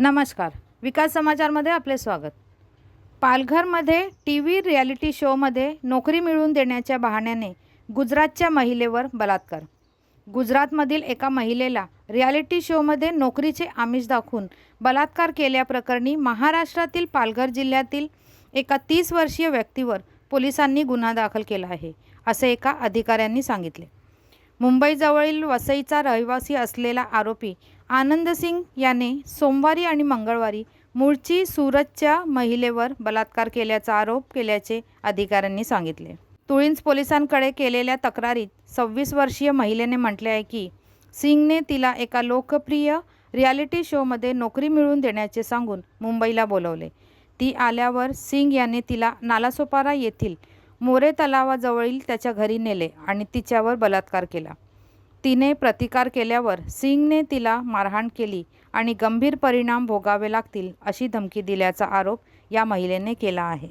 नमस्कार. विकास समाचारमध्ये आपले स्वागत. पालघरमध्ये टीव्ही रियालिटी शोमध्ये नोकरी मिळवून देण्याच्या बहाण्याने गुजरातच्या महिलेवर बलात्कार. गुजरातमधील एका महिलेला रियालिटी शोमध्ये नोकरीचे आमिष दाखवून बलात्कार केल्याप्रकरणी महाराष्ट्रातील पालघर जिल्ह्यातील एका 30 वर्षीय व्यक्तीवर पोलिसांनी गुन्हा दाखल केला आहे, असे एका अधिकाऱ्यांनी सांगितले. मुंबईजवळील वसईचा रहिवासी असलेला आरोपी आनंद सिंग याने सोमवारी आणि मंगळवारी मूळची सुरतच्या महिलेवर बलात्कार केल्याचा आरोप केल्याचे अधिकाऱ्यांनी सांगितले. तुळींज पोलिसांकडे केलेल्या तक्रारीत 26 वर्षीय महिलेने म्हटले आहे की सिंगने तिला एका लोकप्रिय रियालिटी शोमध्ये नोकरी मिळवून देण्याचे सांगून मुंबईला बोलवले. ती आल्यावर सिंग याने तिला नालासोपारा येथील मोरे तलावाजवळील त्याच्या घरी नेले आणि तिच्यावर बलात्कार केला. तिने प्रतिकार केल्यावर सिंगने तिला मारहाण केली आणि गंभीर परिणाम भोगावे लागतील अशी धमकी दिल्याचा आरोप या महिलेने केला आहे.